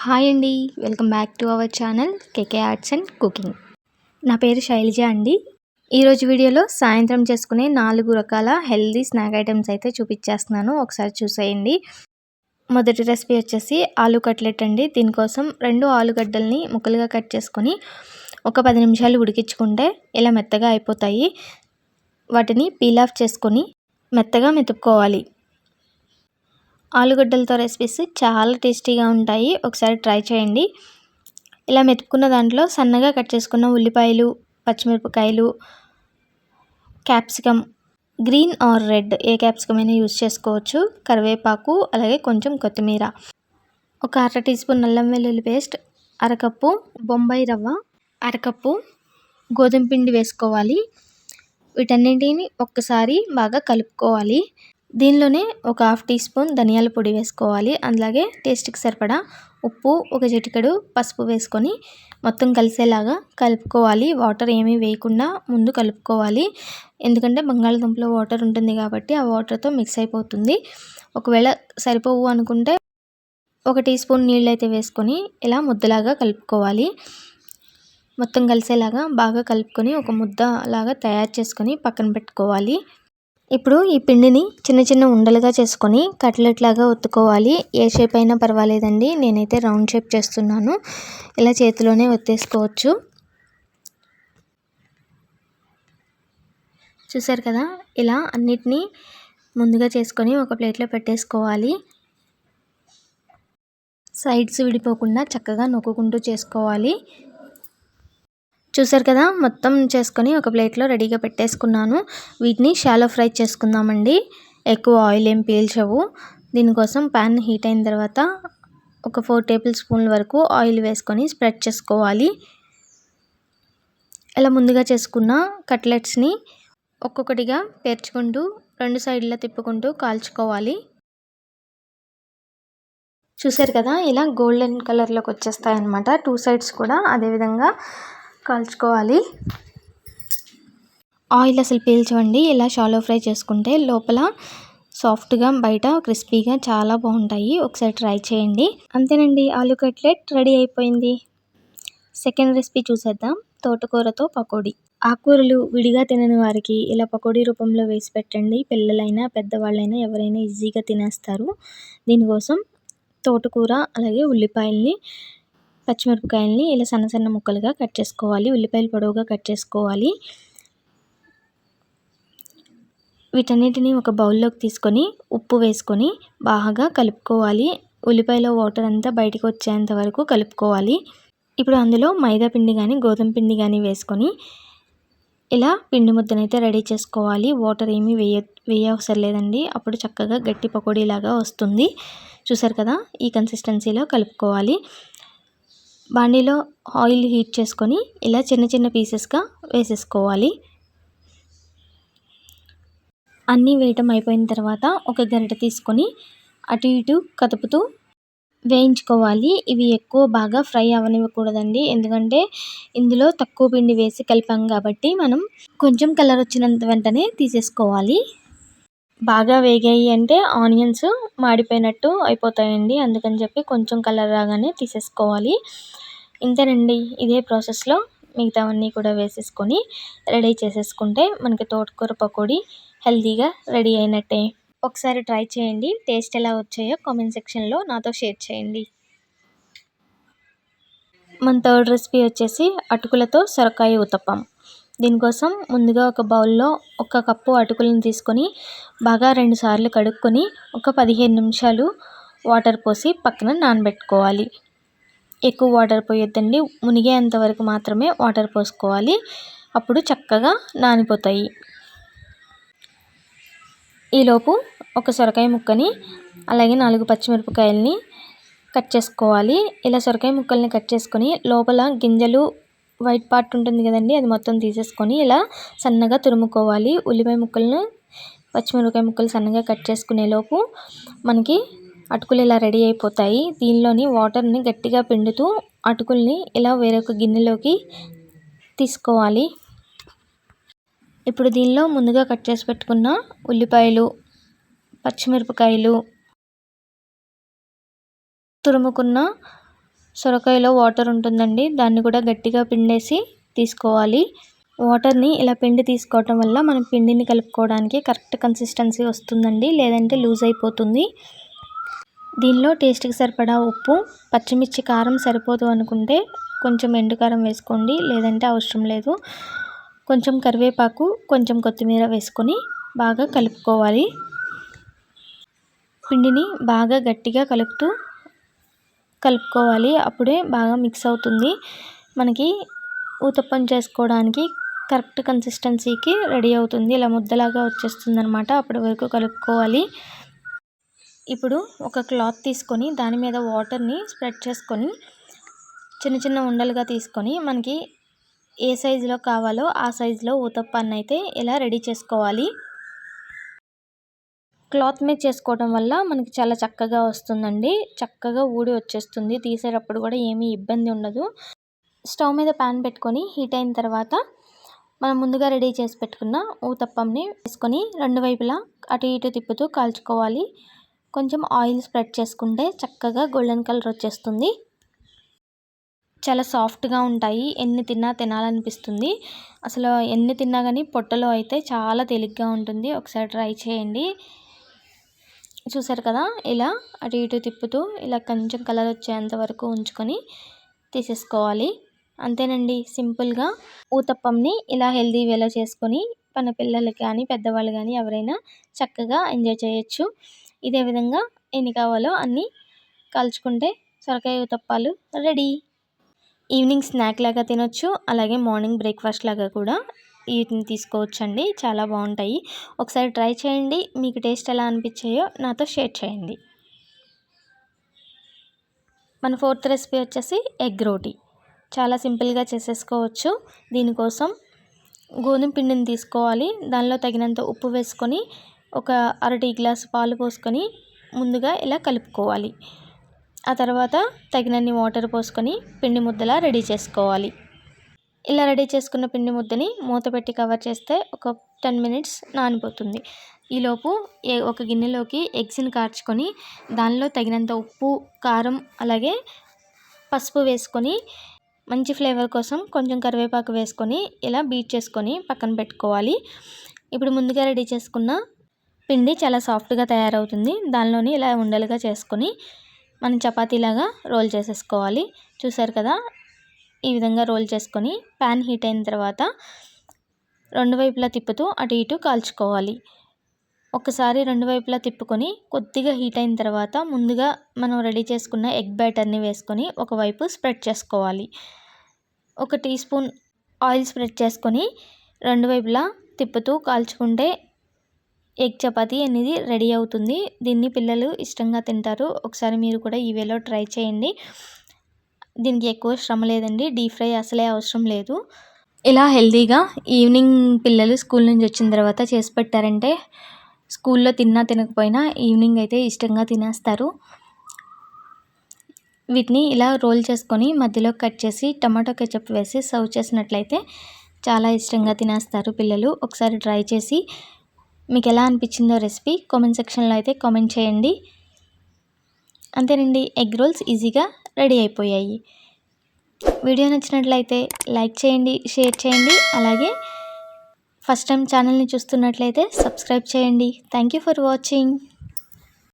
Hi అండి. Welcome back to our channel KK arts and cooking. నా పేరు శైలజ అండి. ఈరోజు వీడియోలో సాయంత్రం చేసుకునే 4 రకాల హెల్దీ స్నాక్ ఐటమ్స్ అయితే చూపించేస్తున్నాను. ఒకసారి చూసేయండి. మొదటి రెసిపీ వచ్చేసి ఆలూ కట్లెట్ అండి. దీనికోసం 2 ఆలుగడ్డల్ని ముక్కలుగా కట్ చేసుకొని ఒక 10 నిమిషాలు ఉడికించుకుంటే ఇలా మెత్తగా అయిపోతాయి. వాటిని పీల్ ఆఫ్ చేసుకొని మెత్తగా మెతుక్కోవాలి. ఆలుగడ్డలతో రెసిపీస్ చాలా టేస్టీగా ఉంటాయి. ఒకసారి ట్రై చేయండి. ఇలా మెతుక్కున్న దాంట్లో సన్నగా కట్ చేసుకున్న ఉల్లిపాయలు, పచ్చిమిరపకాయలు, capsicum, green are red A capsicum అయినా యూజ్ చేసుకోవచ్చు, కరివేపాకు, అలాగే కొంచెం కొత్తిమీర, ఒక 1/2 టీ స్పూన్ అల్లం వెల్లుల్లి పేస్ట్, అరకప్పు బొంబాయి రవ్వ, అరకప్పు గోధుమ పిండి వేసుకోవాలి. వీటన్నింటిని ఒక్కసారి బాగా కలుపుకోవాలి. దీనిలోనే ఒక 1/2 టీ స్పూన్ ధనియాల పొడి వేసుకోవాలి. అలాగే టేస్ట్కి సరిపడా ఉప్పు, ఒక చిటికెడు పసుపు వేసుకొని మొత్తం కలిసేలాగా కలుపుకోవాలి. వాటర్ ఏమీ వేయకుండా ముందు కలుపుకోవాలి. ఎందుకంటే బంగాళదుంపలో వాటర్ ఉంటుంది కాబట్టి ఆ వాటర్తో మిక్స్ అయిపోతుంది. ఒకవేళ సరిపోవు అనుకుంటే 1 టీ స్పూన్ నీళ్ళు అయితే వేసుకొని ఇలా ముద్దలాగా కలుపుకోవాలి. మొత్తం కలిసేలాగా బాగా కలుపుకొని ఒక ముద్ద లాగా తయారు చేసుకొని పక్కన పెట్టుకోవాలి. ఇప్పుడు ఈ పిండిని చిన్న చిన్న ఉండలుగా చేసుకొని కట్లెట్ లాగా ఒత్తుకోవాలి. ఏ షేప్ అయినా పర్వాలేదండి. నేనైతే రౌండ్ షేప్ చేస్తున్నాను. ఇలా చేతిలోనే ఒత్తేసుకోవచ్చు. చూసారు కదా, ఇలా అన్నిటినీ ముందుగా చేసుకొని ఒక ప్లేట్లో పెట్టేసుకోవాలి. సైడ్స్ విడిపోకుండా చక్కగా నొక్కుంటూ చేసుకోవాలి. చూసారు కదా, మొత్తం చేసుకొని ఒక ప్లేట్లో రెడీగా పెట్టేసుకున్నాను. వీటిని షాలో ఫ్రై చేసుకుందామండి. ఎక్కువ ఆయిల్ ఏం పీల్చవు. దీనికోసం ప్యాన్ హీట్ అయిన తర్వాత ఒక 4 టేబుల్ స్పూన్ల వరకు ఆయిల్ వేసుకొని స్ప్రెడ్ చేసుకోవాలి. ఇలా ముందుగా చేసుకున్న కట్లెట్స్ని ఒక్కొక్కటిగా పేర్చుకుంటూ 2 సైడ్లా తిప్పుకుంటూ కాల్చుకోవాలి. చూసారు కదా, ఇలా గోల్డెన్ కలర్లోకి వచ్చేస్తాయి అన్నమాట. 2 సైడ్స్ కూడా అదేవిధంగా కాల్చుకోవాలి. ఆయిల్ అసలు పీల్చవండి. ఇలా షాలో ఫ్రై చేసుకుంటే లోపల సాఫ్ట్గా, బయట క్రిస్పీగా చాలా బాగుంటాయి. ఒకసారి ట్రై చేయండి. అంతేనండి, ఆలూ కట్లెట్ రెడీ అయిపోయింది. సెకండ్ రెసిపీ చూసేద్దాం. తోటకూరతో పకోడీ. ఆకుకూరలు విడిగా తినని వారికి ఇలా పకోడీ రూపంలో వేసి పెట్టండి. పిల్లలైనా పెద్దవాళ్ళైనా ఎవరైనా ఈజీగా తినేస్తారు. దీనికోసం తోటకూర, అలాగే ఉల్లిపాయల్ని, పచ్చిమిరపకాయల్ని ఇలా సన్న సన్న ముక్కలుగా కట్ చేసుకోవాలి. ఉల్లిపాయలు పొడవుగా కట్ చేసుకోవాలి. వీటన్నిటిని ఒక బౌల్లోకి తీసుకొని ఉప్పు వేసుకొని బాగా కలుపుకోవాలి. ఉల్లిపాయలో వాటర్ అంతా బయటకు వచ్చేంత వరకు కలుపుకోవాలి. ఇప్పుడు అందులో మైదా పిండి కానీ గోధుమ పిండి కానీ వేసుకొని ఇలా పిండి ముద్దనైతే రెడీ చేసుకోవాలి. వాటర్ ఏమీ వేయవసరం లేదండి. అప్పుడు చక్కగా గట్టి పకోడీలాగా వస్తుంది. చూసారు కదా, ఈ కన్సిస్టెన్సీలో కలుపుకోవాలి. బాండీలో ఆయిల్ హీట్ చేసుకొని ఇలా చిన్న చిన్న పీసెస్గా వేసేసుకోవాలి. అన్నీ వేయటం అయిపోయిన తర్వాత ఒక గరిటె తీసుకొని అటు ఇటు కదుపుతూ వేయించుకోవాలి. ఇవి ఎక్కువ బాగా ఫ్రై అవనివ్వకూడదండి. ఎందుకంటే ఇందులో తక్కువ పిండి వేసి కలిపాం కాబట్టి మనం కొంచెం కలర్ వచ్చినంత వెంటనే తీసేసుకోవాలి. బాగా వేగాయి అంటే ఆనియన్స్ మాడిపోయినట్టు అయిపోతాయండి. అందుకని చెప్పి కొంచెం కలర్ రాగానే తీసేసుకోవాలి. ఇంతేనండి. ఇదే ప్రాసెస్లో మిగతావన్నీ కూడా వేసేసుకొని రెడీ చేసేసుకుంటే మనకి తోటకూర పకోడీ హెల్తీగా రెడీ అయినట్టే. ఒకసారి ట్రై చేయండి. టేస్ట్ ఎలా వచ్చాయో కామెంట్ సెక్షన్లో నాతో షేర్ చేయండి. మన థర్డ్ రెసిపీ వచ్చేసి అటుకులతో సొరకాయ ఉతప్పం. దీనికోసం ముందుగా ఒక బౌల్లో 1 కప్పు అటుకులను తీసుకొని బాగా 2 సార్లు కడుక్కొని ఒక 15 నిమిషాలు వాటర్ పోసి పక్కన నానబెట్టుకోవాలి. ఎక్కువ వాటర్ పోయొద్దండి. మునిగేంత వరకు మాత్రమే వాటర్ పోసుకోవాలి. అప్పుడు చక్కగా నానిపోతాయి. ఈలోపు ఒక సొరకాయ ముక్కని, అలాగే 4 పచ్చిమిరపకాయలని కట్ చేసుకోవాలి. ఇలా సొరకాయ ముక్కల్ని కట్ చేసుకొని లోపల గింజలు, వైట్ పార్ట్ ఉంటుంది కదండి, అది మొత్తం తీసేసుకొని ఇలా సన్నగా తురుముకోవాలి. ఉల్లిపాయ ముక్కలను, పచ్చిమిరపకాయ ముక్కలు సన్నగా కట్ చేసుకునే లోపు మనకి అటుకులు ఇలా రెడీ అయిపోతాయి. దీనిలోని వాటర్ని గట్టిగా పిండుతూ అటుకుల్ని ఇలా వేరొక గిన్నెలోకి తీసుకోవాలి. ఇప్పుడు దీనిలో ముందుగా కట్ చేసి పెట్టుకున్న ఉల్లిపాయలు, పచ్చిమిరపకాయలు, తురుముకున్న సొరకాయలో వాటర్ ఉంటుందండి, దాన్ని కూడా గట్టిగా పిండేసి తీసుకోవాలి. వాటర్ని ఇలా పిండి తీసుకోవటం వల్ల మనం పిండిని కలుపుకోవడానికి కరెక్ట్ కన్సిస్టెన్సీ వస్తుందండి, లేదంటే లూజ్ అయిపోతుంది. దీనిలో టేస్ట్కి సరిపడా ఉప్పు, పచ్చిమిర్చి కారం సరిపోదు అనుకుంటే కొంచెం ఎండుకారం వేసుకోండి, లేదంటే అవసరం లేదు. కొంచెం కరివేపాకు, కొంచెం కొత్తిమీర వేసుకొని బాగా కలుపుకోవాలి. పిండిని బాగా గట్టిగా కలుపుకోవాలి, అప్పుడే బాగా మిక్స్ అవుతుంది. మనకి ఊతప్పం చేసుకోవడానికి కరెక్ట్ కన్సిస్టెన్సీకి రెడీ అవుతుంది. ఇలా ముద్దలాగా వచ్చేస్తుంది అనమాట, అప్పటి వరకు కలుపుకోవాలి. ఇప్పుడు ఒక క్లాత్ తీసుకొని దాని మీద వాటర్ని స్ప్రెడ్ చేసుకొని చిన్న చిన్న ఉండలుగా తీసుకొని మనకి ఏ సైజులో కావాలో ఆ సైజులో ఊతప్పాన్ని అయితే ఇలా రెడీ చేసుకోవాలి. క్లాత్ మీద చేసుకోవడం వల్ల మనకి చాలా చక్కగా వస్తుందండి, చక్కగా ఊడి వచ్చేస్తుంది. తీసేటప్పుడు కూడా ఏమీ ఇబ్బంది ఉండదు. స్టవ్ మీద ప్యాన్ పెట్టుకొని హీట్ అయిన తర్వాత మనం ముందుగా రెడీ చేసి పెట్టుకున్న ఊతప్పంని వేసుకొని రెండు వైపులా అటు ఇటు తిప్పుతూ కాల్చుకోవాలి. కొంచెం ఆయిల్ స్ప్రెడ్ చేసుకుంటే చక్కగా గోల్డెన్ కలర్ వచ్చేస్తుంది. చాలా సాఫ్ట్గా ఉంటాయి, ఎన్ని తిన్నా తినాలనిపిస్తుంది. అసలు ఎన్ని తిన్నా కానీ పొట్టలో అయితే చాలా తేలిగ్గా ఉంటుంది. ఒకసారి ట్రై చేయండి. చూసారు కదా, ఇలా అటు ఇటు తిప్పుతూ ఇలా కొంచెం కలర్ వచ్చేంత వరకు ఉంచుకొని తీసేసుకోవాలి. అంతేనండి, సింపుల్గా ఊతప్పంని ఇలా హెల్దీ వేలో చేసుకొని మన పిల్లలు కానీ పెద్దవాళ్ళు కానీ ఎవరైనా చక్కగా ఎంజాయ్ చేయొచ్చు. ఇదే విధంగా ఎన్ని కావాలో అన్నీ కాల్చుకుంటే సొరకాయ ఊతప్పాలు రెడీ. ఈవినింగ్ స్నాక్ లాగా తినొచ్చు, అలాగే మార్నింగ్ బ్రేక్ఫాస్ట్ లాగా కూడా వీటిని తీసుకోవచ్చండి, చాలా బాగుంటాయి. ఒకసారి ట్రై చేయండి, మీకు టేస్ట్ ఎలా అనిపించాయో నాతో షేర్ చేయండి. మన ఫోర్త్ రెసిపీ వచ్చేసి ఎగ్ రోటీ. చాలా సింపుల్గా చేసేసుకోవచ్చు. దీనికోసం గోధుమ పిండిని తీసుకోవాలి, దానిలో తగినంత ఉప్పు వేసుకొని ఒక అర టీ గ్లాసు పాలు పోసుకొని ముందుగా ఇలా కలుపుకోవాలి. ఆ తర్వాత తగినన్ని వాటర్ పోసుకొని పిండి ముద్దలా రెడీ చేసుకోవాలి. ఇలా రెడీ చేసుకున్న పిండి ముద్దని మూత పెట్టి కవర్ చేస్తే ఒక 10 మినిట్స్ నానిపోతుంది. ఈలోపు ఒక గిన్నెలోకి ఎగ్స్ని కార్చుకొని దానిలో తగినంత ఉప్పు, కారం అలాగే పసుపు వేసుకొని మంచి ఫ్లేవర్ కోసం కొంచెం కరివేపాకు వేసుకొని ఇలా బీట్ చేసుకొని పక్కన పెట్టుకోవాలి. ఇప్పుడు ముందుగా రెడీ చేసుకున్న పిండి చాలా సాఫ్ట్గా తయారవుతుంది. దానిలోని ఇలా ఉండలుగా చేసుకొని మనం చపాతీలాగా రోల్ చేసేసుకోవాలి. చూసారు కదా, ఈ విధంగా రోల్ చేసుకొని ప్యాన్ హీట్ అయిన తర్వాత రెండు వైపులా తిప్పుతూ అటు ఇటు కాల్చుకోవాలి. ఒకసారి రెండు వైపులా తిప్పుకొని కొద్దిగా హీట్ అయిన తర్వాత ముందుగా మనం రెడీ చేసుకున్న ఎగ్ బ్యాటర్ని వేసుకొని ఒకవైపు స్ప్రెడ్ చేసుకోవాలి. ఒక టీ స్పూన్ ఆయిల్ స్ప్రెడ్ చేసుకొని రెండు వైపులా తిప్పుతూ కాల్చుకుంటే ఎగ్ చపాతీ అనేది రెడీ అవుతుంది. దీన్ని పిల్లలు ఇష్టంగా తింటారు. ఒకసారి మీరు కూడా ఈ వేలో ట్రై చేయండి. దీనికి ఎక్కువ శ్రమ లేదండి, డీప్ ఫ్రై అసలే అవసరం లేదు. ఇలా హెల్తీగా ఈవినింగ్ పిల్లలు స్కూల్ నుంచి వచ్చిన తర్వాత చేసి పెట్టారంటే స్కూల్లో తిన్నా తినకపోయినా ఈవినింగ్ అయితే ఇష్టంగా తినేస్తారు. వీటిని ఇలా రోల్ చేసుకొని మధ్యలో కట్ చేసి టమాటో కెచప్ వేసి సర్వ్ చేసినట్లయితే చాలా ఇష్టంగా తినేస్తారు పిల్లలు. ఒకసారి ట్రై చేసి మీకు ఎలా అనిపించిందో రెసిపీ కామెంట్ సెక్షన్లో అయితే కామెంట్ చేయండి. అంతేనండి, ఎగ్ రోల్స్ ఈజీగా రెడీ అయిపోయాయి. వీడియో నచ్చినట్లయితే లైక్ చేయండి, షేర్ చేయండి, అలాగే ఫస్ట్ టైం ఛానల్ని చూస్తున్నట్లయితే సబ్స్క్రైబ్ చేయండి. Thank you for watching.